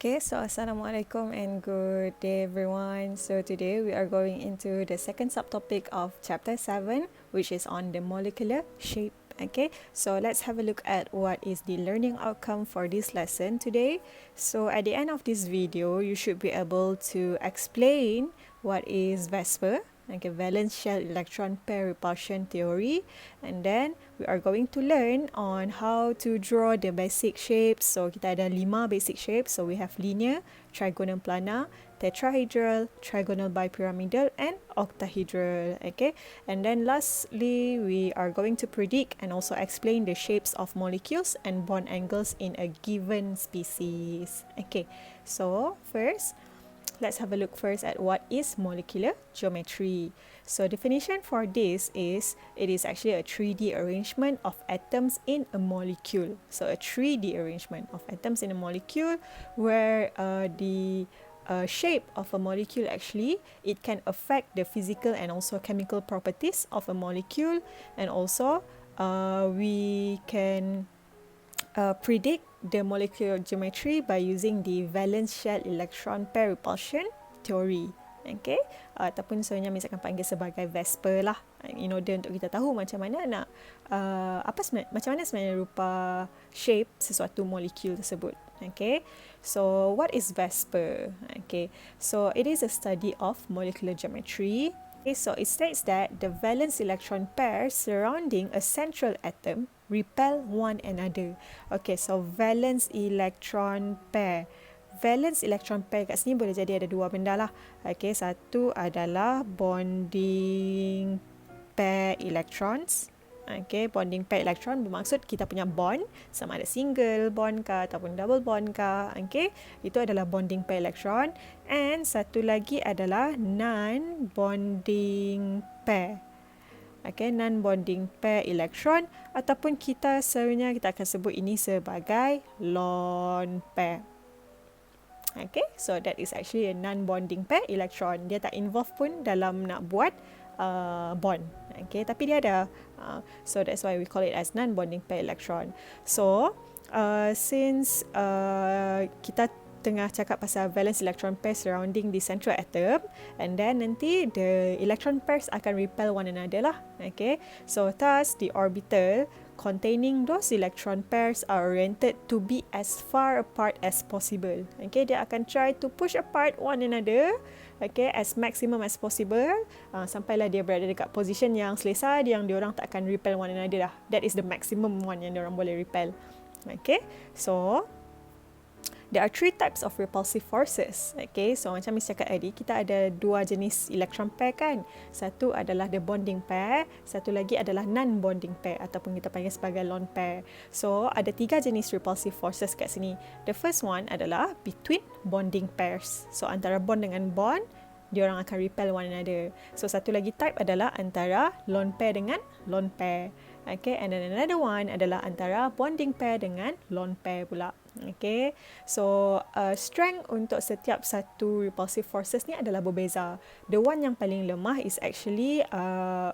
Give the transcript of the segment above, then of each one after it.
Okay, so Assalamualaikum and good day everyone. So today we are going into the second subtopic of chapter 7, which is on the molecular shape. Okay, so let's have a look at what is the learning outcome for this lesson today. So at the end of this video, you should be able to explain what is Vesper, okay, valence shell electron pair repulsion theory, and then we are going to learn on how to draw the basic shapes. So kita ada 5 basic shapes. So we have linear, trigonal planar, tetrahedral, trigonal bipyramidal and octahedral. Okay, and then lastly we are going to predict and also explain the shapes of molecules and bond angles in a given species. Okay, so first let's have a look first at what is molecular geometry. So definition for this is, it is actually a 3D arrangement of atoms in a molecule. So a 3D arrangement of atoms in a molecule where the shape of a molecule actually, it can affect the physical and also chemical properties of a molecule, and also we can predict the molecular geometry by using the valence shell electron pair repulsion theory. Okay, ataupun sebenarnya misalkan panggil sebagai Vesper lah, in order untuk kita tahu macam mana nak macam mana sebenarnya rupa shape sesuatu molekul tersebut. Okay, so what is Vesper? Okay, so it is a study of molecular geometry. Okay, so it states that the valence electron pair surrounding a central atom repel one another. Okay, so valence electron pair. Valence electron pair kat sini boleh jadi ada dua benda lah. Okay, satu adalah bonding pair electrons. Okay, bonding pair electron bermaksud kita punya bond, sama ada single bond ke ataupun double bond ke. Okay, itu adalah bonding pair electron. And satu lagi adalah non-bonding pair. Okay, non-bonding pair electron, ataupun kita sebenarnya kita akan sebut ini sebagai lone pair. Okay, so that is actually a non-bonding pair electron. Dia tak involve pun dalam nak buat bond. Okay, tapi dia ada. So that's why we call it as non-bonding pair electron. So since kita tengah cakap pasal valence electron pair surrounding the central atom, and then nanti the electron pairs akan repel one another lah. Okay, so thus the orbital containing those electron pairs are oriented to be as far apart as possible. Okay, dia akan try to push apart one another, okay, as maximum as possible, sampailah dia berada dekat position yang selesa, yang diorang tak akan repel one another dah. That is the maximum one yang diorang boleh repel. Okay, so there are 3 types of repulsive forces. Okay, so macam Miss cakap tadi, kita ada 2 jenis electron pair kan. Satu adalah the bonding pair, satu lagi adalah non-bonding pair ataupun kita panggil sebagai lone pair. So ada 3 jenis repulsive forces kat sini. The first one adalah between bonding pairs. So antara bond dengan bond, diorang akan repel one another. So satu lagi type adalah antara lone pair dengan lone pair. Okay, and then another one adalah antara bonding pair dengan lone pair pula. Okay, so strength untuk setiap satu repulsive forces ni adalah berbeza. The one yang paling lemah is actually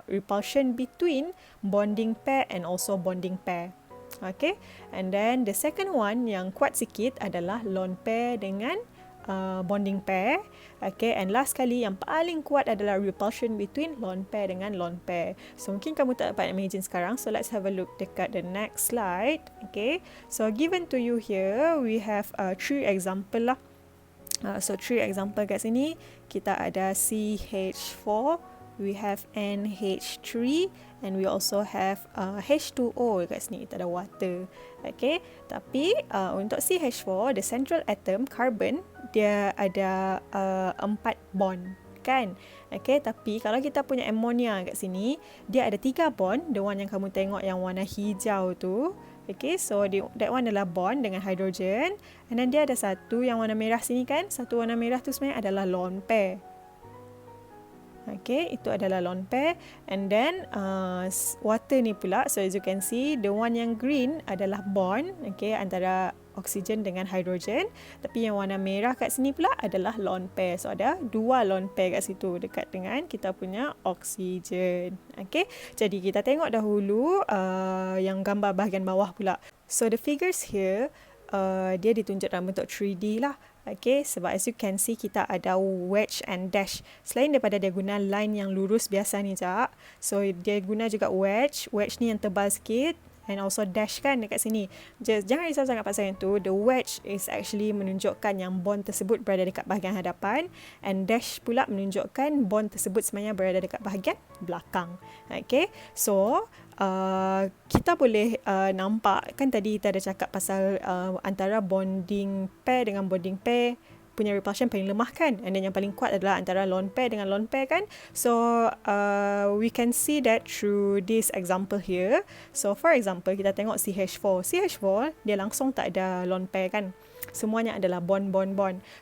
repulsion between bonding pair and also bonding pair. Okay, and then the second one yang kuat sikit adalah lone pair dengan bonding pair. Okay, and last kali yang paling kuat adalah repulsion between lone pair dengan lone pair. So mungkin kamu tak dapat imagine sekarang, so let's have a look dekat the next slide. Okay, so given to you here we have 3 example lah. So 3 example kat sini, kita ada CH4, we have NH3, and we also have H2O kat sini, kita ada water. Okay, tapi untuk CH4, the central atom carbon, dia ada 4 bond kan. Okay, tapi kalau kita punya ammonia kat sini, dia ada 3 bond. The one yang kamu tengok yang warna hijau tu. Okay, so that one adalah bond dengan hydrogen, and then dia ada satu yang warna merah sini kan. Satu warna merah tu sebenarnya adalah lone pair. Okay, itu adalah lone pair. And then water ni pula, so as you can see, the one yang green adalah bond, okay, antara oksigen dengan hidrogen. Tapi yang warna merah kat sini pula adalah lone pair. So ada 2 lone pair kat situ dekat dengan kita punya oksigen. Okay, jadi kita tengok dahulu yang gambar bahagian bawah pula. So the figures here dia ditunjuk dalam bentuk 3D lah. Okay, sebab as you can see kita ada wedge and dash. Selain daripada dia guna line yang lurus biasa ni jak, so dia guna juga wedge. Wedge ni yang tebal sikit. And also dash kan dekat sini. Jangan risau sangat pasal yang tu. The wedge is actually menunjukkan yang bond tersebut berada dekat bahagian hadapan. And dash pula menunjukkan bond tersebut sebenarnya berada dekat bahagian belakang. Okay. So, kita boleh nampak kan tadi kita ada cakap pasal antara bonding pair dengan bonding pair punya repulsion paling lemah kan, and then yang paling kuat adalah antara lone pair dengan lone pair kan. So we can see that through this example here. So for example kita tengok CH4 dia langsung tak ada lone pair kan, semuanya adalah bond.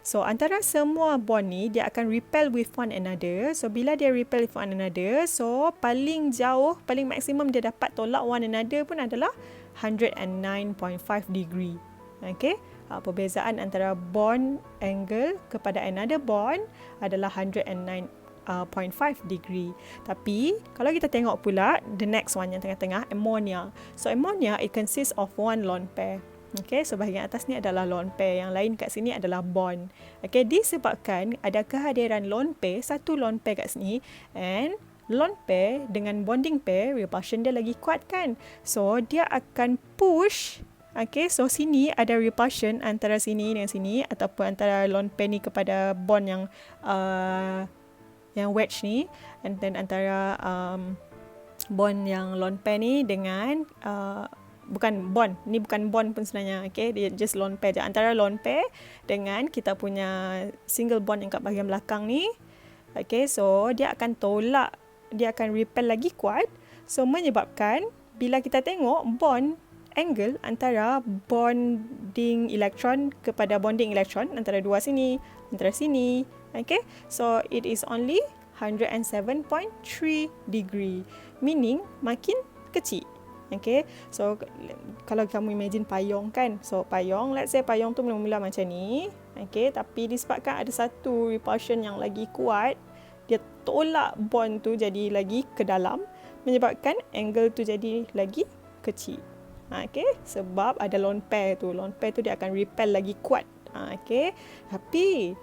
So antara semua bond ni dia akan repel with one another. So bila dia repel with one another, so paling jauh, paling maksimum dia dapat tolak one another pun adalah 109.5 degree. Okay, perbezaan antara bond angle kepada another bond adalah 109.5 degree. Tapi kalau kita tengok pula the next one yang tengah-tengah, ammonia. So ammonia it consists of one lone pair. Okay, so bahagian atas ni adalah lone pair, yang lain kat sini adalah bond. Okay, disebabkan ada kehadiran lone pair, satu lone pair kat sini, and lone pair dengan bonding pair repulsion dia lagi kuat kan. So dia akan push. Okay, so sini ada repulsion antara sini dengan sini, ataupun antara lone pair ni kepada bond yang wedge ni, and then antara bond yang lone pair ni dengan bukan bond pun sebenarnya. Okay, dia just lone pair je, antara lone pair dengan kita punya single bond yang kat bahagian belakang ni. Okay, so dia akan tolak, dia akan repel lagi kuat. So menyebabkan bila kita tengok bond angle antara bonding elektron kepada bonding elektron, antara dua sini, antara sini, okay, so it is only 107.3 degree, meaning makin kecil. Okay, so kalau kamu imagine payung kan, so payung, let's say payung tu mula-mula macam ni, okay, tapi disebabkan ada satu repulsion yang lagi kuat, dia tolak bond tu jadi lagi ke dalam, menyebabkan angle tu jadi lagi kecil. Okay, sebab ada lone pair tu dia akan repel lagi kuat. Okay, tapi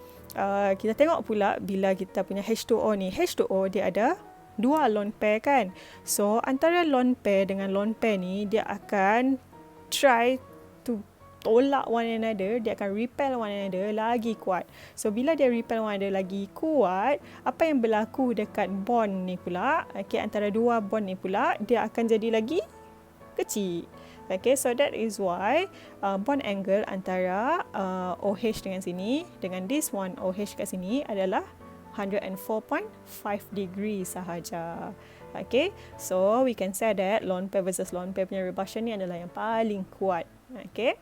kita tengok pula bila kita punya H2O ni, H2O dia ada dua lone pair kan. So antara lone pair dengan lone pair ni dia akan try to tolak one another, dia akan repel one another lagi kuat. So bila dia repel one another lagi kuat, apa yang berlaku dekat bond ni pula, okay, antara dua bond ni pula dia akan jadi lagi kecil. Okay, so that is why bond angle antara OH dengan sini dengan this one OH kat sini adalah 104.5 degree sahaja. Okay, so we can say that lone pair versus lone pair punya repulsion ni adalah yang paling kuat. Okay.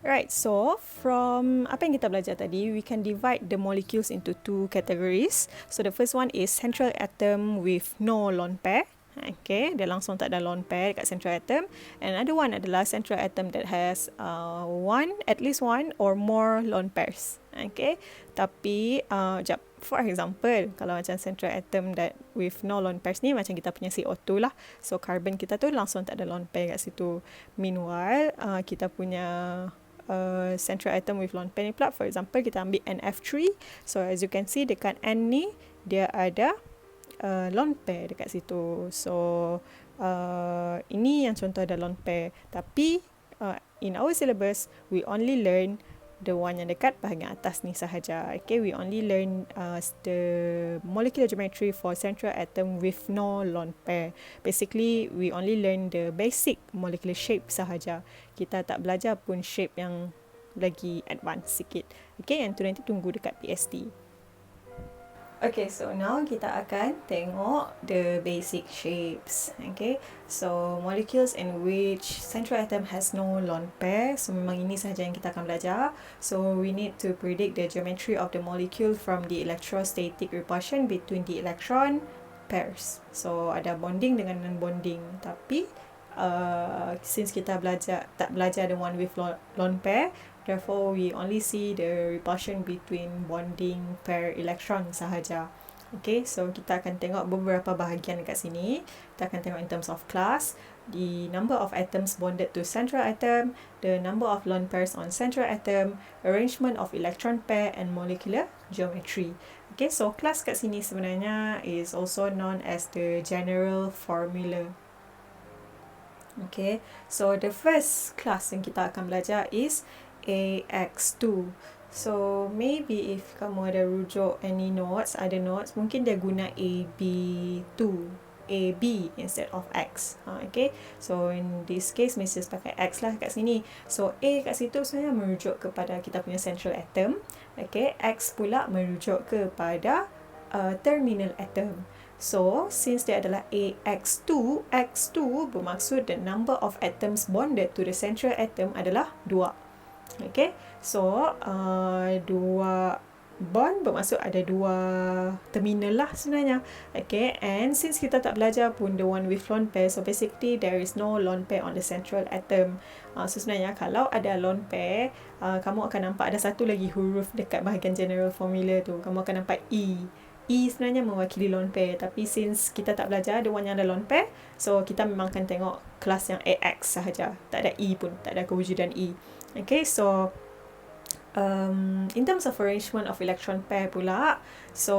Right, so from apa yang kita belajar tadi, we can divide the molecules into two categories. So the first one is central atom with no lone pair. Okay, dia langsung tak ada lone pair dekat central atom. And another one adalah central atom that has at least one or more lone pairs. Okay, tapi for example, kalau macam central atom that with no lone pairs ni macam kita punya CO2 lah. So carbon kita tu langsung tak ada lone pair kat situ. Meanwhile, kita punya central atom with lone pair ni pula, for example kita ambil NF3. So as you can see dekat N ni dia ada lone pair dekat situ. So ini yang contoh ada lone pair, tapi in our syllabus we only learn the one yang dekat bahagian atas ni sahaja. Okay, we only learn the molecular geometry for central atom with no lone pair. Basically we only learn the basic molecular shape sahaja. Kita tak belajar pun shape yang lagi advance sikit. Okay, yang tu nanti tunggu dekat PST. Okay, so now kita akan tengok the basic shapes. Okay, so molecules in which central atom has no lone pair. So memang ini sahaja yang kita akan belajar. So we need to predict the geometry of the molecule from the electrostatic repulsion between the electron pairs. So ada bonding dengan non-bonding. Tapi since kita tak belajar the one with lone pair, therefore we only see the repulsion between bonding pair electron sahaja. Okay, so kita akan tengok beberapa bahagian dekat sini. Kita akan tengok in terms of class. the number of atoms bonded to central atom, the number of lone pairs on central atom, arrangement of electron pair and molecular geometry. Okay, so kelas kat sini sebenarnya is also known as the general formula. Okay, so the first class yang kita akan belajar is AX2. So maybe if kamu ada rujuk any notes, ada notes, mungkin dia guna AB2, AB instead of X. Okay, so in this case mesti pakai X lah kat sini. So A kat situ sebenarnya merujuk kepada kita punya central atom. Okay, X pula merujuk kepada terminal atom. So, since dia adalah AX2, X2 bermaksud the number of atoms bonded to the central atom adalah 2. Okay, so 2 bond bermaksud ada 2 terminal lah sebenarnya. Okay, and since kita tak belajar pun the one with lone pair, so basically there is no lone pair on the central atom. So sebenarnya kalau ada lone pair, kamu akan nampak ada satu lagi huruf dekat bahagian general formula tu. Kamu akan nampak E. E sebenarnya mewakili lone pair, tapi since kita tak belajar the one yang ada lone pair, so kita memang akan tengok kelas yang AX sahaja. Tak ada E pun, tak ada kewujudan E. Okay, so in terms of arrangement of electron pair pula, so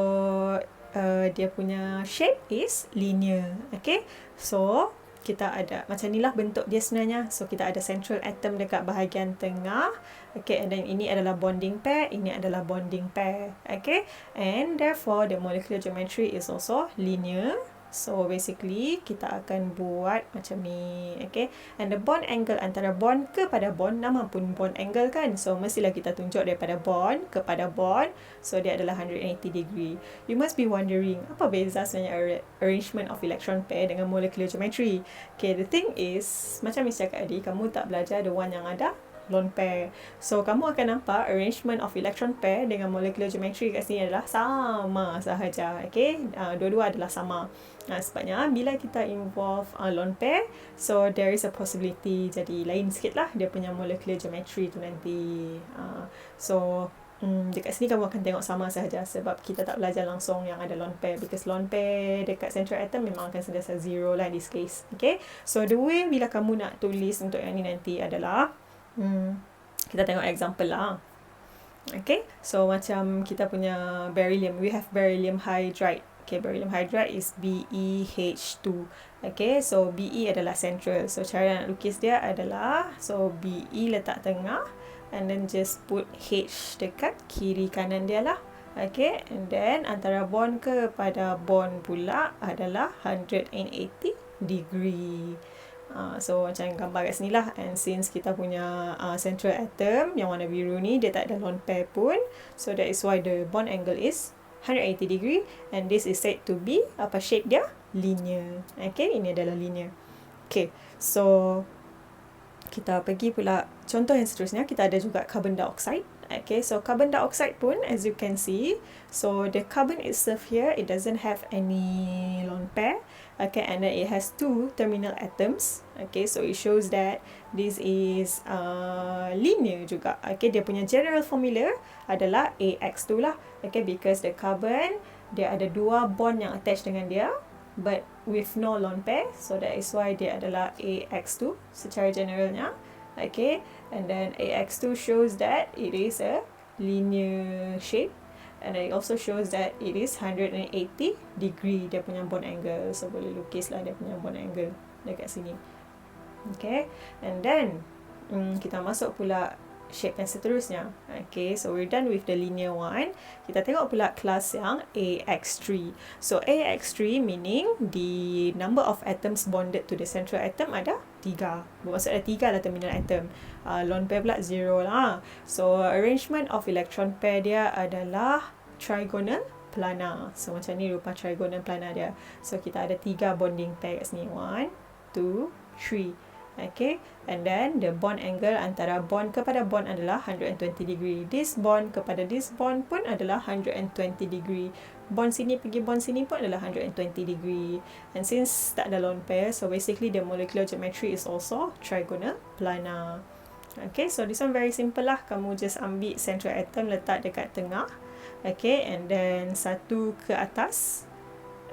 dia punya shape is linear. Okay, so kita ada macam ni lah bentuk dia sebenarnya. So kita ada central atom dekat bahagian tengah. Okay, and then ini adalah bonding pair, ini adalah bonding pair. Okay, and therefore the molecular geometry is also linear. So basically kita akan buat macam ni. Okay, and the bond angle antara bond kepada bond, nama pun bond angle kan, so mestilah kita tunjuk daripada bond kepada bond. So dia adalah 180 degree. You must be wondering, apa beza sebenarnya arrangement of electron pair dengan molecular geometry? Okay, the thing is, macam Miss cakap tadi, kamu tak belajar the one yang ada lone pair. So kamu akan nampak arrangement of electron pair dengan molecular geometry kat sini adalah sama sahaja. Okay, dua-dua adalah sama. Sebabnya bila kita involve lone pair, so there is a possibility jadi lain sikit lah dia punya molecular geometry tu nanti. So dekat sini kamu akan tengok sama sahaja sebab kita tak belajar langsung yang ada lone pair, because lone pair dekat central atom memang akan sentiasa 0 lah in this case. Okay, so the way bila kamu nak tulis untuk yang ni nanti adalah kita tengok example lah. Okay, so macam kita punya beryllium, we have beryllium hydride. Okay, beryllium hydride is BeH2. Okay, so Be adalah central. So cara nak lukis dia adalah, so Be letak tengah and then just put H dekat kiri kanan dia lah. Okay, and then antara bond kepada bond pula adalah 180 degree. So macam gambar kat sini lah. And since kita punya central atom yang warna biru ni, dia tak ada lone pair pun, so that is why the bond angle is 180 degree, and this is said to be, apa shape dia? Linear. Okay, ini adalah linear. Okay, so kita pergi pula contoh yang seterusnya. Kita ada juga carbon dioxide. Okay, so carbon dioxide pun, as you can see, so the carbon itself here, it doesn't have any lone pair. Okay, and then it has 2 terminal atoms. Okay, so it shows that this is linear juga. Okay, dia punya general formula adalah AX2 lah. Okay, because the carbon, dia ada 2 bond yang attached dengan dia, but with no lone pair. So that is why dia adalah AX2 secara generalnya. Okay, and then AX2 shows that it is a linear shape, and it also shows that it is 180 degree dia punya bond angle. So boleh lukis lah dia punya bond angle dekat sini. Okay, and then kita masuk pula shape yang seterusnya. Okay, so we're done with the linear one. Kita tengok pula kelas yang AX3. So AX3 meaning the number of atoms bonded to the central atom ada 3. Bermaksud ada 3 lah terminal atom. Lone pair pula 0 lah. So arrangement of electron pair dia adalah trigonal planar. So macam ni rupa trigonal planar dia. So kita ada 3 bonding pair kat sini. 1, 2, 3. Okay, and then the bond angle antara bond kepada bond adalah 120 degree. This bond kepada this bond pun adalah 120 degree. Bond sini pergi bond sini pun adalah 120 degree. And since tak ada lone pair, so basically the molecular geometry is also trigonal planar. Okay, so this one very simple lah. Kamu just ambil central atom letak dekat tengah. Okay, and then satu ke atas.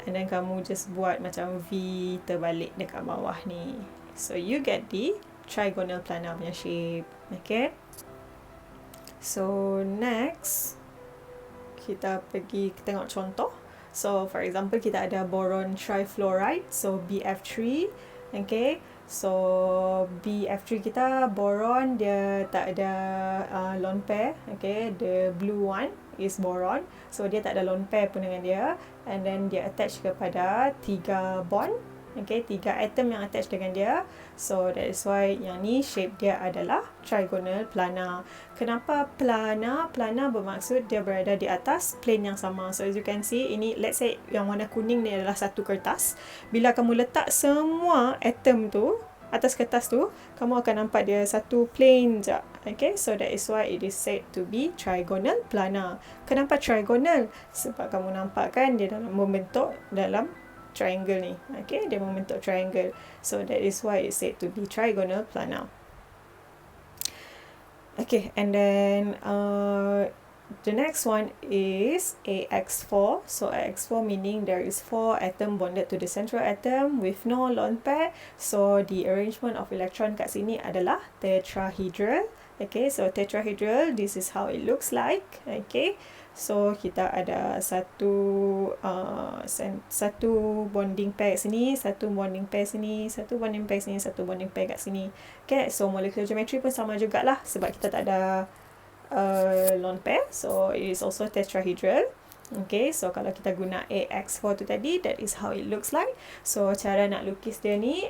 And then kamu just buat macam V terbalik dekat bawah ni. so you get the trigonal planar punya shape. Okay, so next kita pergi tengok contoh. So for example, kita ada boron trifluoride, so BF3. Okay, so BF3 kita boron, dia tak ada lone pair. Okay, the blue one is boron, so dia tak ada lone pair pun dengan dia, and then dia attach kepada 3 bond. Okay, 3 atom yang attach dengan dia. So that is why yang ni shape dia adalah trigonal planar. Kenapa planar? Planar bermaksud dia berada di atas plane yang sama. So as you can see, ini let's say yang warna kuning ni adalah satu kertas. Bila kamu letak semua atom tu atas kertas tu, kamu akan nampak dia satu plane je. Okay, so that is why it is said to be trigonal planar. Kenapa trigonal? Sebab kamu nampak kan dia dalam membentuk dalam triangle ni. Okay, dia membentuk triangle. So that is why it's said to be trigonal planar. Okay, and then the next one is AX4. So AX4 meaning there is 4 atom bonded to the central atom with no lone pair. So the arrangement of electron kat sini adalah tetrahedral. Okay, so tetrahedral, this is how it looks like. Okay, so kita ada satu bonding pair kat sini, satu bonding pair sini, satu bonding pair sini, satu bonding pair kat sini. Okay, so molecular geometry pun sama jugalah sebab kita tak ada lone pair, so it is also tetrahedral. Okay, so kalau kita guna AX4 tu tadi, that is how it looks like. So cara nak lukis dia ni,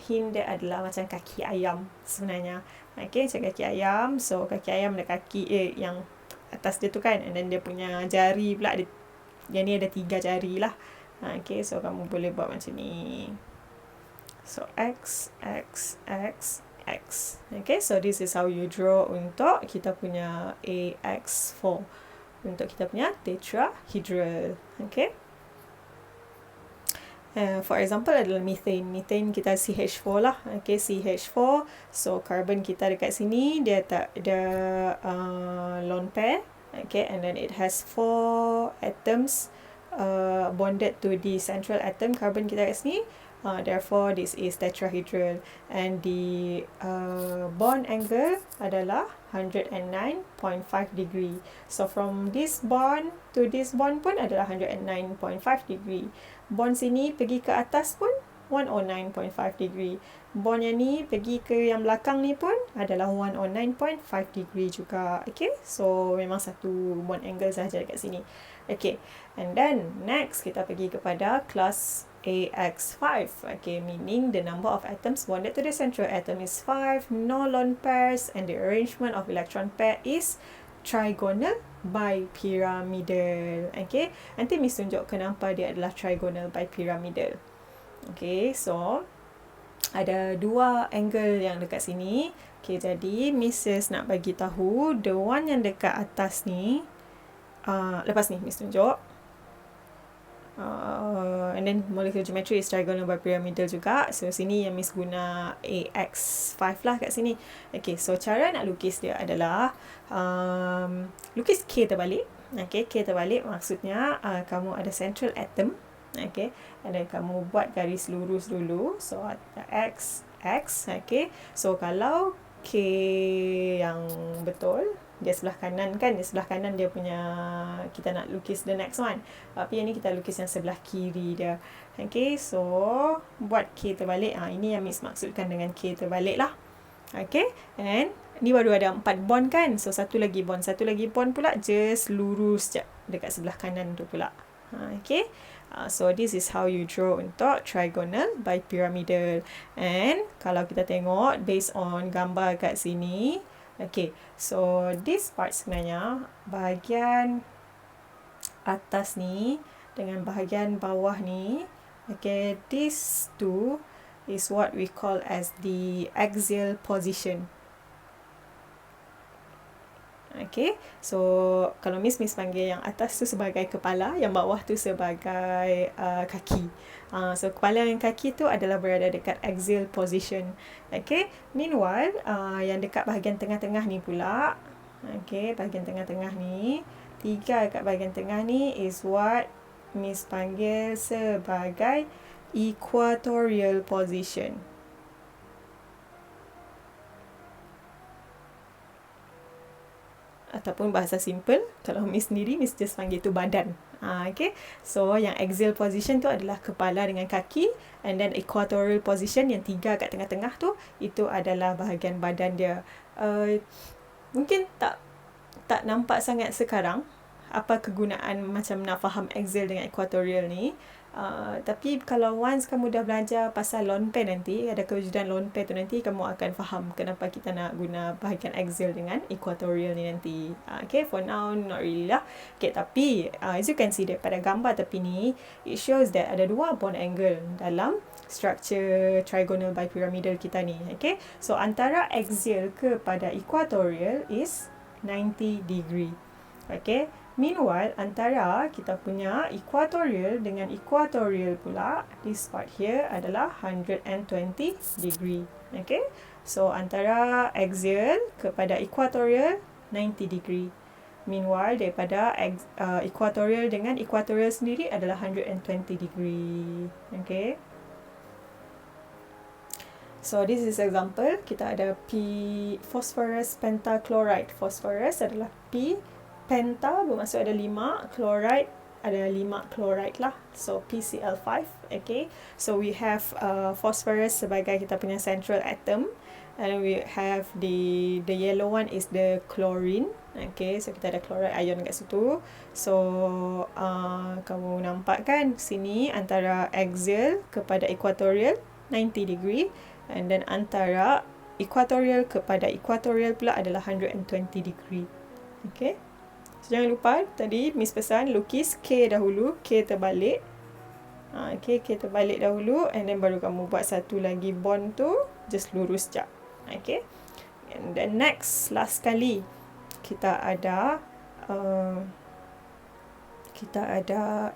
hint dia adalah macam kaki ayam sebenarnya. Okay, macam kaki ayam. So kaki ayam ada kaki yang atas dia tu kan, and then dia punya jari pula dia, yang ni ada 3 jari lah. Okay, so kamu boleh buat macam ni. So X, X, X, X. Okay, so this is how you draw untuk kita punya AX4, untuk kita punya tetrahedral. Okay, for example adalah methane. Methane kita CH4 lah. Okay, CH4. So carbon kita dekat sini dia tak ada lone pair. Okay, and then it has 4 atoms bonded to the central atom carbon kita kat sini. Therefore this is tetrahedral, and the bond angle adalah 109.5 degree. So from this bond to this bond pun adalah 109.5 degree. Bond sini pergi ke atas pun 109.5 degree. Bond yang ni pergi ke yang belakang ni pun adalah 109.5 degree juga. Okay, so memang satu bond angle sahaja dekat sini. Okay, and then next kita pergi kepada kelas AX5. Okay, meaning the number of atoms bonded to the central atom is 5, no lone pairs, and the arrangement of electron pair is trigonal bipyramidal. Okay, nanti Miss tunjuk kenapa dia adalah trigonal bipyramidal. Okay, so ada 2 angle yang dekat sini. Okay, jadi Mrs. nak bagi tahu the one yang dekat atas ni, lepas ni Miss tunjuk. And then molecular geometry is trigonal bipyramidal juga. So sini yang Miss guna AX5 lah kat sini. Okay, so cara nak lukis dia adalah lukis K terbalik. Okay, K terbalik maksudnya kamu ada central atom. Okay, and then kamu buat garis lurus dulu. So X, X. Okay, so kalau K yang betul, dia sebelah kanan kan, dia sebelah kanan dia punya, kita nak lukis the next one, tapi yang ni kita lukis yang sebelah kiri dia. Okay, so buat K terbalik. Ini yang Miss maksudkan dengan K terbalik lah. Okay, and ni baru ada 4 bond kan, so satu lagi bond pula just lurus je dekat sebelah kanan tu pula. Okay, so this is how you draw untuk trigonal bipyramidal. And kalau kita tengok based on gambar kat sini, okay, so this part sebenarnya bahagian atas ni dengan bahagian bawah ni, okay, these two is what we call as the axial position. Okay, so kalau Miss panggil yang atas tu sebagai kepala, yang bawah tu sebagai kaki. So kepala dan kaki tu adalah berada dekat axial position. Okay, meanwhile yang dekat bahagian tengah-tengah ni pula, okay, bahagian tengah-tengah ni, 3 dekat bahagian tengah ni is what Miss panggil sebagai equatorial position. ataupun bahasa simple, kalau Miss sendiri, Miss just panggil tu badan. Okay, so yang axial position tu adalah kepala dengan kaki, and then equatorial position yang 3 kat tengah-tengah tu, itu adalah bahagian badan dia. Mungkin tak nampak sangat sekarang apa kegunaan macam nak faham axial dengan equatorial ni. Tapi kalau once kamu dah belajar pasal lone pair nanti, ada kewujudan lone pair tu nanti, kamu akan faham kenapa kita nak guna bahagian axial dengan equatorial ni nanti. Okay, for now not really lah. Okay, tapi as you can see daripada gambar tepi ni, it shows that ada 2 bond angle dalam structure trigonal bipyramidal kita ni. Okay, so antara axial kepada equatorial is 90 degree. Okay, meanwhile, antara kita punya equatorial dengan equatorial pula, this part here adalah 120 degree. Okay, so antara axial kepada equatorial 90 degree. Meanwhile, daripada equatorial dengan equatorial sendiri adalah 120 degree. Okay. So this is example. Kita ada P phosphorus pentachloride. Phosphorus adalah P, penta bermaksud ada 5, chloride ada 5 chloride lah. So PCl5. Okay. So we have phosphorus sebagai kita punya central atom, and we have the yellow one is the chlorine. Okay, so kita ada chloride ion kat situ. So kamu nampak kan sini antara axial kepada equatorial 90 degree, and then antara equatorial kepada equatorial pula adalah 120 degree. Okay, so jangan lupa tadi Miss pesan lukis K dahulu, K terbalik. Okay, K terbalik dahulu, and then baru kamu buat satu lagi bond tu, just lurus jap. Okay, and then next, last kali kita ada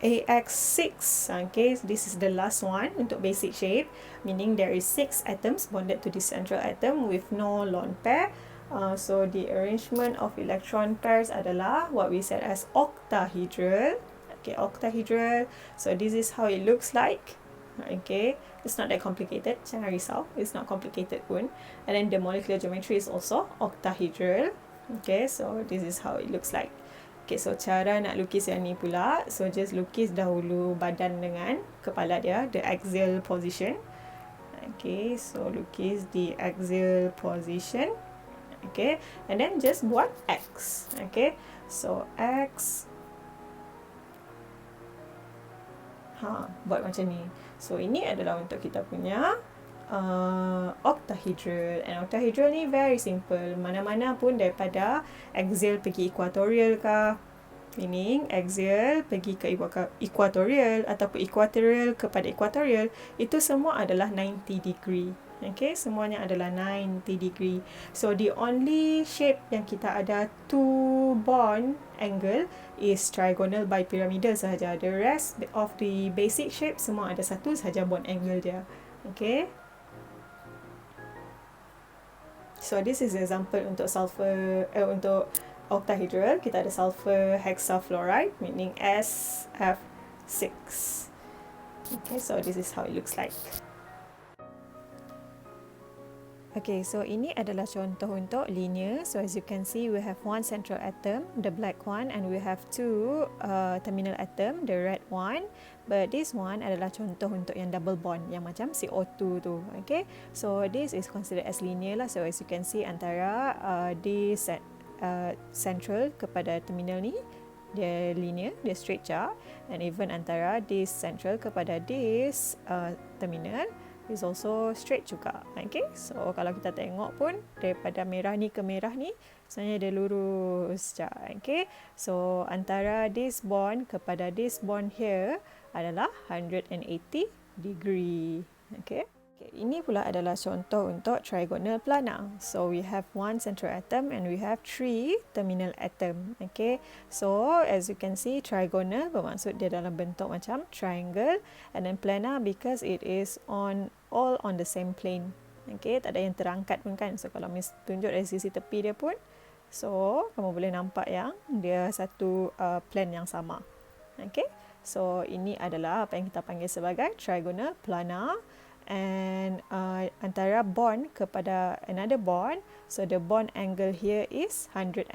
AX6. Okay, this is the last one untuk basic shape, meaning there is 6 atoms bonded to the central atom with no lone pair. So the arrangement of electron pairs adalah what we said as octahedral. Okay, octahedral. So this is how it looks like. Okay, it's not that complicated, jangan risau, it's not complicated pun. And then the molecular geometry is also octahedral. Okay, so this is how it looks like. Okay, so cara nak lukis yang ni pula, so just lukis dahulu badan dengan kepala dia, the axial position. Okay, so lukis the axial position. Okay, and then just buat X. Okay, so X. Buat macam ni. So ini adalah untuk kita punya octahedral. And octahedral ni very simple. Mana-mana pun daripada axial pergi equatorial kah, meaning axial pergi ke equatorial ataupun equatorial kepada equatorial, itu semua adalah 90 degree. Okay, semuanya adalah 90 degree. So the only shape yang kita ada 2 bond angle is trigonal bipyramidal sahaja. The rest of the basic shape semua ada satu sahaja bond angle dia. Okay, so this is example untuk sulfur, untuk octahedral. Kita ada sulfur hexafluoride, meaning SF6. Okay, so this is how it looks like. Okay, so ini adalah contoh untuk linear. So as you can see, we have one central atom, the black one, and we have 2 terminal atom, the red one. But this one adalah contoh untuk yang double bond, yang macam CO2 tu. Okay, so this is considered as linear lah. So as you can see, antara this central kepada terminal ni, dia linear, dia straight jar, and even antara this central kepada this terminal is also straight juga. Okay, so kalau kita tengok pun daripada merah ni ke merah ni, sebenarnya dia lurus je. Okay, so antara this bond kepada this bond here adalah 180 degree. Okay, ini pula adalah contoh untuk trigonal planar. So we have one central atom and we have 3 terminal atom. Okay, so as you can see, trigonal bermaksud dia dalam bentuk macam triangle, and then planar because it is all on the same plane. Okay, tak ada yang terangkat pun kan. So kalau Miss tunjuk dari sisi tepi dia pun, so kamu boleh nampak yang dia satu plane yang sama. Okay, so ini adalah apa yang kita panggil sebagai trigonal planar. and antara bond kepada another bond. So the bond angle here is 120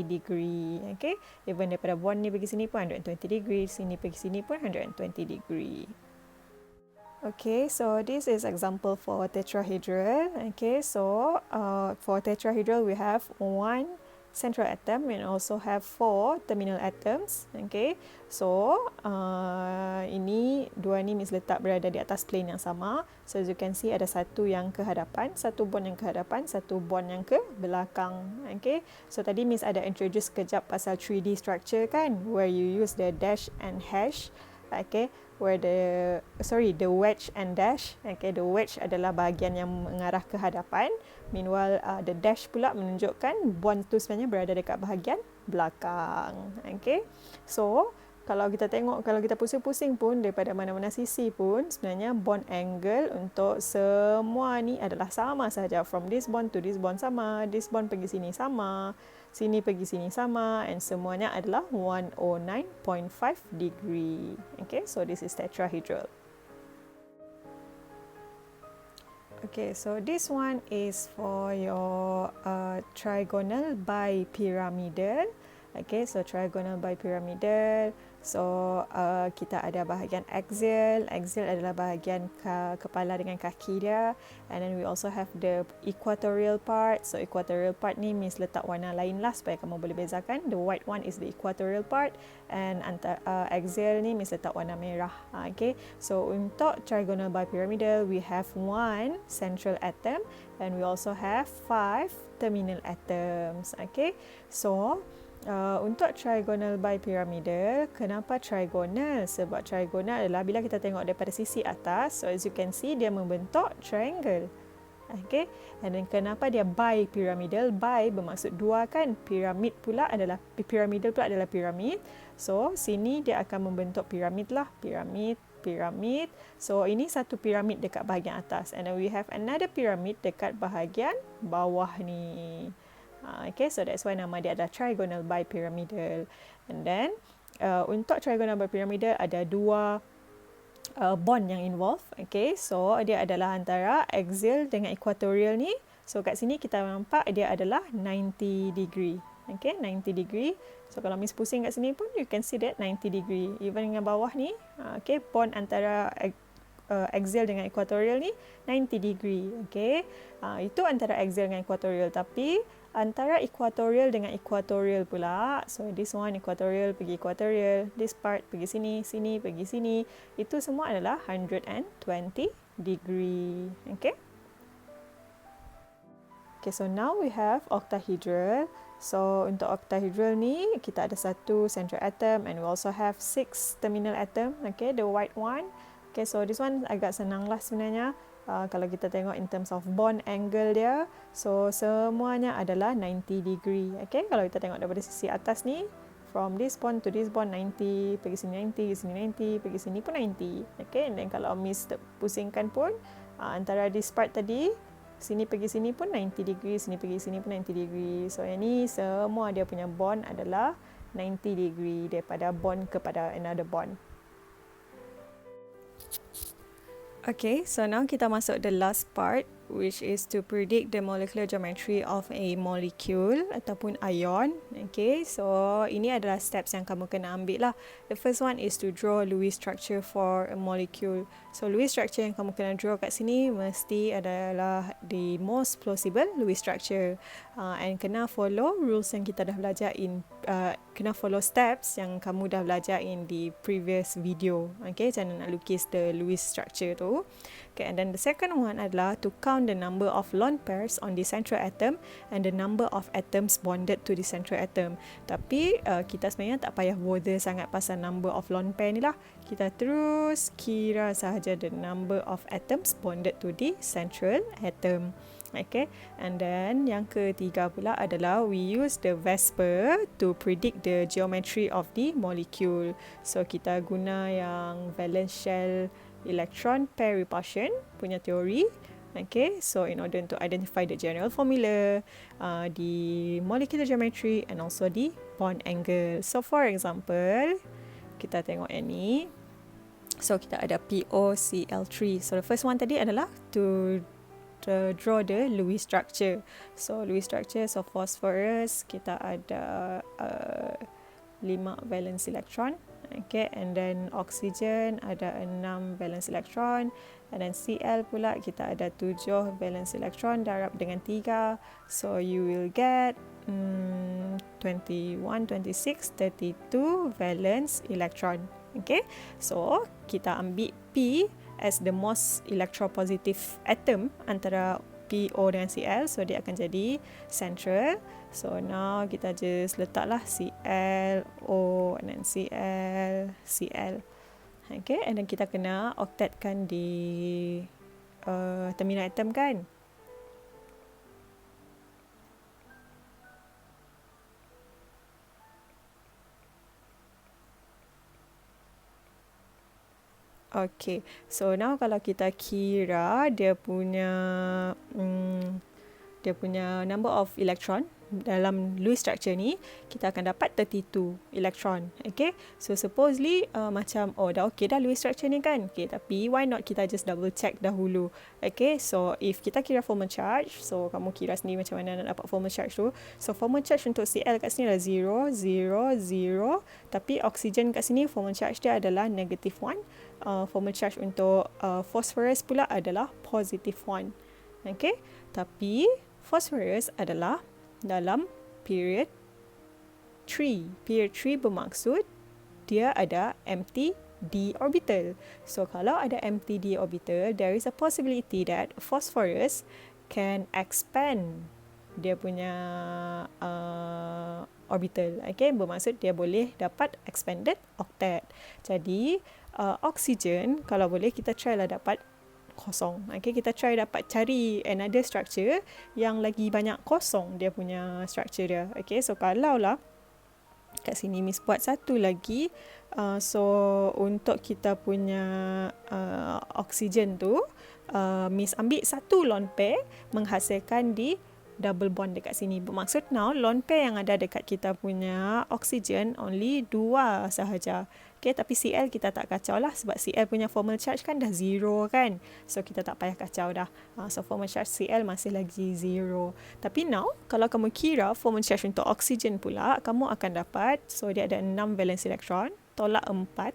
degree. Okay, even daripada bond ni pergi sini pun 120 degree, sini pergi sini pun 120 degree. Okay, so this is example for tetrahedral. Okay, so for tetrahedral we have one central atom and also have 4 terminal atoms. Okay, so ini dua ni means letak berada di atas plane yang sama. So as you can see ada satu yang ke hadapan, satu bond yang ke hadapan, satu bond yang ke belakang. Okay, so tadi means ada introduce kejap pasal 3D structure kan, where you use the dash and hash. Okay, where the wedge and dash. Okay, the wedge adalah bahagian yang mengarah ke hadapan, meanwhile the dash pula menunjukkan bond tu sebenarnya berada dekat bahagian belakang. Okay, so kalau kita tengok, kalau kita pusing-pusing pun daripada mana-mana sisi pun sebenarnya bond angle untuk semua ni adalah sama saja. From this bond to this bond sama, this bond pergi sini sama, sini pergi sini sama, and semuanya adalah 109.5 degree. Okay, so this is tetrahedral. Okay, so this one is for your trigonal bipyramidal. Okay, so trigonal bipyramidal. So kita ada bahagian axial. Axial adalah bahagian kepala dengan kaki dia. And then we also have the equatorial part. So equatorial part ni means letak warna lain lah supaya kamu boleh bezakan. The white one is the equatorial part, and axial ni means letak warna merah. Okay, so untuk trigonal bipyramidal we have one central atom and we also have 5 terminal atoms. Okay, so untuk trigonal bipyramidal, kenapa trigonal? Sebab trigonal adalah bila kita tengok daripada sisi atas, so as you can see dia membentuk triangle. Okay, and then kenapa dia bipyramidal? Bi bermaksud dua kan, piramid pula adalah pyramidal pula adalah piramid. So sini dia akan membentuk piramid lah, piramid. So ini satu piramid dekat bahagian atas, and then we have another pyramid dekat bahagian bawah ni. Okay, so that's why nama dia adalah trigonal bipyramidal. And then untuk trigonal bipyramidal ada dua bond yang involve. Okay, so dia adalah antara axial dengan equatorial ni. So kat sini kita nampak dia adalah 90 degree. Okay, 90 degree. So kalau miss pusing kat sini pun you can see that 90 degree. Even dengan bawah ni, okay, bond antara axial dengan equatorial ni 90 degree. Okay, itu antara axial dengan equatorial, tapi antara equatorial dengan equatorial pula, so this one equatorial pergi equatorial, this part pergi sini, sini pergi sini, itu semua adalah 120 degree. Okay, so now we have octahedral. So untuk octahedral ni kita ada satu central atom and we also have 6 terminal atom. Okay, the white one. Okay, so this one agak senang lah sebenarnya. Kalau kita tengok in terms of bond angle dia, so semuanya adalah 90 degree. Okay, kalau kita tengok daripada sisi atas ni, from this bond to this bond 90, pergi sini 90, pergi sini 90, pergi sini pun 90. Okay, and then kalau miss pusingkan pun, antara this part tadi, sini pergi sini pun 90 degree, sini pergi sini pun 90 degree. So yang ni semua dia punya bond adalah 90 degree daripada bond kepada another bond. Okay, so now kita masuk the last part, which is to predict the molecular geometry of a molecule ataupun ion. Okay, so ini adalah steps yang kamu kena ambil lah. The first one is to draw Lewis structure for a molecule. So Lewis structure yang kamu kena draw kat sini mesti adalah the most plausible Lewis structure, and kena follow rules yang kita dah belajar kena follow steps yang kamu dah belajar in the previous video. Okay, macam mana nak lukis the Lewis structure tu. Okay, and then the second one adalah to count the number of lone pairs on the central atom and the number of atoms bonded to the central atom. Tapi kita sebenarnya tak payah bother sangat pasal number of lone pair ni lah. Kita terus kira sahaja the number of atoms bonded to the central atom. Okay, and then yang ketiga pula adalah we use the Vesper to predict the geometry of the molecule. So kita guna yang valence shell electron pair repulsion punya teori. Okay, so in order to identify the general formula, the molecular geometry and also the bond angle. So for example, kita tengok yang ni. So kita ada POCl3. So the first one tadi adalah to draw the Lewis structure. So Lewis structure, so phosphorus kita ada 5 valence electron. Okay, and then oxygen ada 6 valence electron, and then Cl pula kita ada 7 valence electron darab dengan 3, so you will get 21, 26, 32 valence electron. Okay, so kita ambil P as the most electropositive atom antara PO dengan Cl, so dia akan jadi central. So now kita just letaklah Cl, O, and then Cl, Cl. Okay, and then kita kena octetkan di terminal atom kan. Okay, so now kalau kita kira dia punya number of electron dalam Lewis structure ni, kita akan dapat 32 electron. Okay, so supposedly macam dah okay dah Lewis structure ni kan. Okay, tapi why not kita just double check dahulu. Okay, so if kita kira formal charge, so kamu kira sendiri macam mana nak dapat formal charge tu. So formal charge untuk Cl kat sini adalah 0, 0, 0, tapi oxygen kat sini formal charge dia adalah negative 1. Formal charge untuk phosphorus pula adalah positive 1. Okay, tapi phosphorus adalah dalam period 3. Period 3 bermaksud dia ada empty d orbital. So kalau ada empty d orbital, there is a possibility that phosphorus can expand dia punya orbital. Okay, bermaksud dia boleh dapat expanded octet. Jadi oxygen kalau boleh kita try lah dapat kosong. Okay, kita try dapat cari another structure yang lagi banyak kosong dia punya structure dia. Okay, so kalau lah kat sini Miss buat satu lagi, so untuk kita punya oksigen tu, Miss ambil satu lone pair menghasilkan di double bond dekat sini. Bermaksud now lone pair yang ada dekat kita punya oksigen only 2 sahaja. Okay, tapi Cl kita tak kacau lah sebab Cl punya formal charge kan dah 0 kan. So kita tak payah kacau dah. So formal charge Cl masih lagi 0. Tapi now kalau kamu kira formal charge untuk oksigen pula, kamu akan dapat, so dia ada 6 valence electron tolak 4.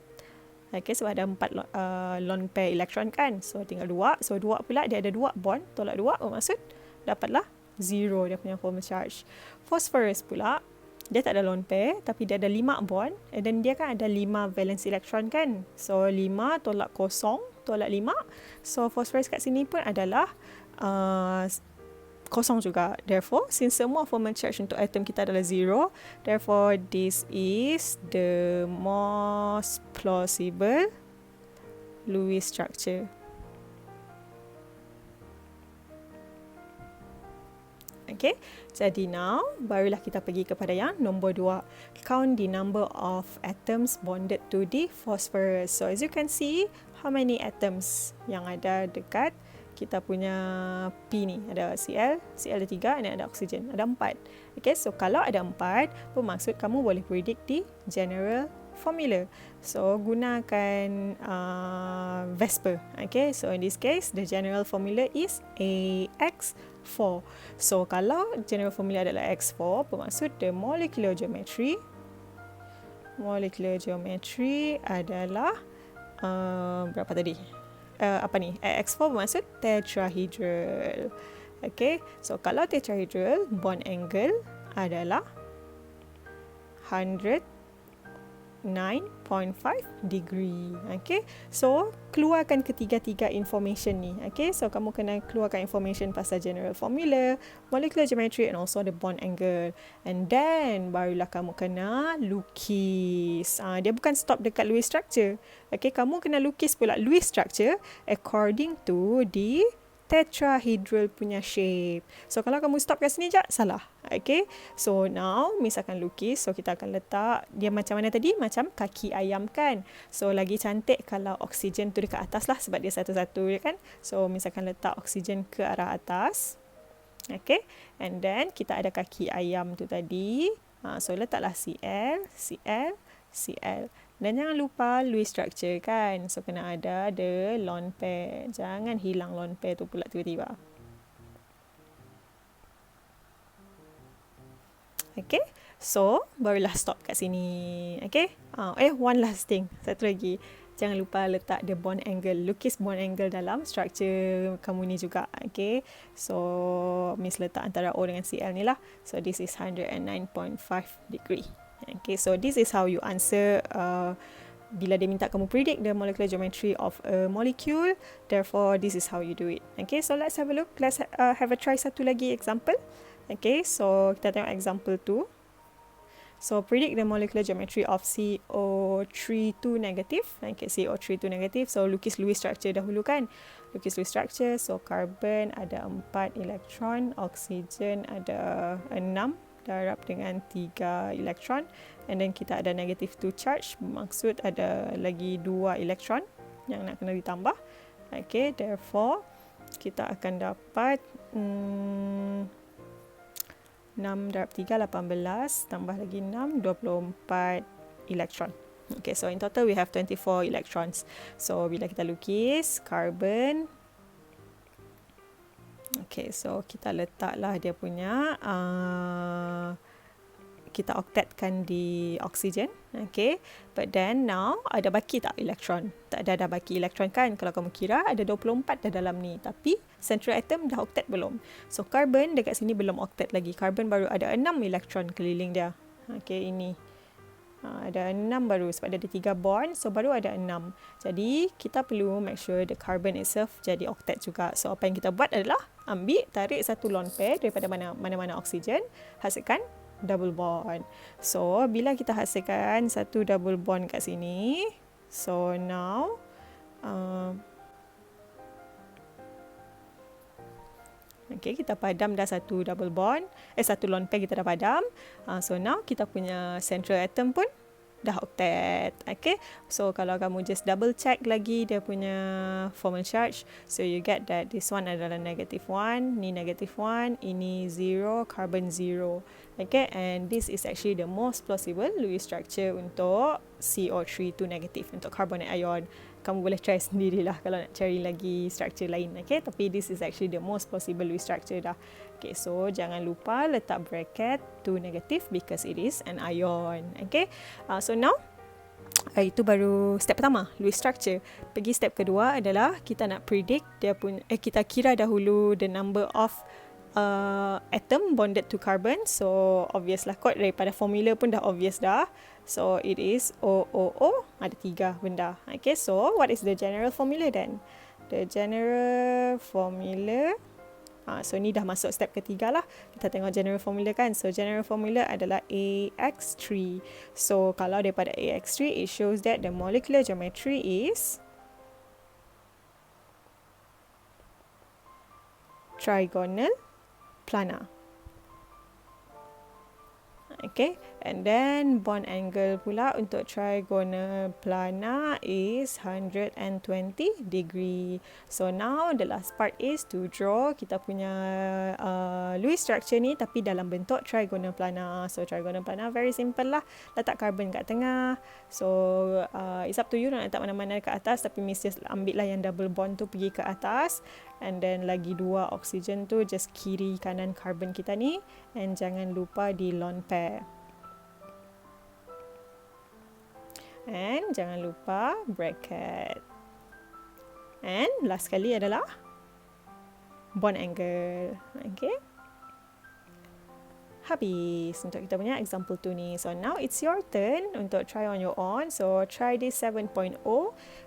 Okay, sebab ada 4 lone pair electron kan. So tinggal 2. So 2 pula dia ada 2 bond tolak 2. Maksud dapatlah 0 dia punya formal charge. Phosphorus pula dia tak ada lone pair tapi dia ada 5 bond, dan dia kan ada 5 valence electron kan. So 5 tolak 0 tolak 5. So phosphorus kat sini pun adalah kosong juga. Therefore, since semua formal charge untuk atom kita adalah 0, therefore this is the most plausible Lewis structure. Okay, jadi now barulah kita pergi kepada yang nombor 2. Count the number of atoms bonded to the phosphorus. So as you can see, how many atoms yang ada dekat kita punya P ni. Ada Cl ada 3, dan ada oksigen, ada 4. Okay, so kalau ada 4, bermaksud kamu boleh predict the general formula. So gunakan Vesper. Okay, so in this case the general formula is AX4. So kalau general formula adalah X4, bermaksud the molecular geometry adalah berapa tadi? Apa ni? X4 bermaksud tetrahedral. Okay, so kalau tetrahedral, bond angle adalah 109.5 degree. Okay, so keluarkan ketiga-tiga information ni. Okay, so kamu kena keluarkan information pasal general formula, molecular geometry, and also the bond angle. And then barulah kamu kena lukis. Dia bukan stop dekat Lewis structure. Okay, kamu kena lukis pula Lewis structure according to the tetrahedral punya shape. So kalau kamu stop kat sini je, salah. Okay, so now Miss akan lukis. So kita akan letak dia macam mana tadi? Macam kaki ayam kan. So lagi cantik kalau oksigen tu dekat atas lah, sebab dia satu-satu kan. So Miss akan letak oksigen ke arah atas. Okay, and then kita ada kaki ayam tu tadi. So letaklah Cl. Dan jangan lupa Lewis structure kan. So kena ada lone pair. Jangan hilang lone pair tu pula tiba-tiba. Okay, so barulah stop kat sini. Okay, one last thing, satu lagi. Jangan lupa letak the bond angle, lukis bond angle dalam structure kamu ni juga. Okay, so Miss letak antara O dengan CL ni lah. So this is 109.5 degree. Okay, so this is how you answer bila dia minta kamu predict the molecular geometry of a molecule. Therefore, this is how you do it. Okay, so let's have a look. Let's have a try satu lagi example. Okay, so kita tengok example 2. So predict the molecular geometry of CO32 negative. Okay, CO32 negative. So lukis Lewis structure dahulu kan. Lukis Lewis structure. So carbon ada 4 elektron, oksigen ada 6, darab dengan 3 elektron. And then kita ada negative 2 charge. Maksud ada lagi 2 elektron yang nak kena ditambah. Okay, therefore kita akan dapat 6 darab 3, 18, tambah lagi 6, 24 elektron. Okay, so in total we have 24 electrons. So bila kita lukis carbon, okay, so kita letaklah dia punya, kita octetkan di oksigen. Okay, but then now ada baki tak elektron? Tak ada baki elektron kan. Kalau kamu kira ada 24 dah dalam ni, tapi central atom dah octet belum. So carbon dekat sini belum octet lagi. Carbon baru ada 6 elektron keliling dia. Okay, ini ada 6 baru sebab dia ada 3 bond, so baru ada 6. Jadi kita perlu make sure the carbon itself jadi octet juga. So apa yang kita buat adalah ambil, tarik satu lone pair daripada mana-mana oksigen, hasilkan double bond. So bila kita hasilkan satu double bond kat sini, so now okay, kita padam dah satu double bond, satu lone pair kita dah padam. So now kita punya central atom pun dah octet. Okay, so kalau kamu just double check lagi dia punya formal charge, so you get that this one adalah -1, ni -1, ini 0, carbon 0. Okay, and this is actually the most plausible Lewis structure untuk CO32 negative, untuk carbonate ion. Kamu boleh try sendirilah kalau nak cari lagi structure lain. Okay, tapi this is actually the most possible Lewis structure dah. Okay, so jangan lupa letak bracket 2 negative because it is an ion. Okay, so now itu baru step pertama, Lewis structure. Pergi step kedua adalah kita nak predict dia pun, kita kira dahulu the number of atom bonded to carbon. So obvious lah kot, daripada formula pun dah obvious dah. So it is OOO, ada 3 benda. Okay, so what is the general formula then? The general formula, so ni dah masuk step ketiga lah. Kita tengok general formula kan. So general formula adalah AX3. So kalau daripada AX3, it shows that the molecular geometry is trigonal planar. Okay, and then bond angle pula untuk trigonal planar is 120 degree. So now the last part is to draw kita punya Lewis structure ni tapi dalam bentuk trigonal planar. So trigonal planar very simple lah, letak carbon kat tengah. So it's up to you nak letak mana-mana kat atas, tapi Miss just ambil lah yang double bond tu pergi ke atas, and then lagi 2 oksigen tu just kiri kanan carbon kita ni, and jangan lupa di lone pair. And jangan lupa bracket. And last kali adalah bond angle. Okay, habis untuk kita punya example 2 ni. So now it's your turn untuk try on your own. So try this 7.0.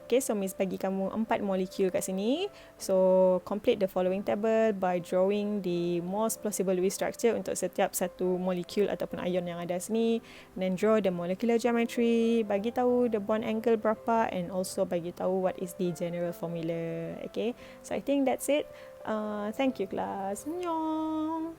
Okay, so Miss bagi kamu 4 molekul kat sini. So complete the following table by drawing the most plausible Lewis structure untuk setiap satu molekul ataupun ion yang ada sini. And then draw the molecular geometry, bagi tahu the bond angle berapa, and also bagi tahu what is the general formula. Okay, so I think that's it. Thank you class. Annyeong.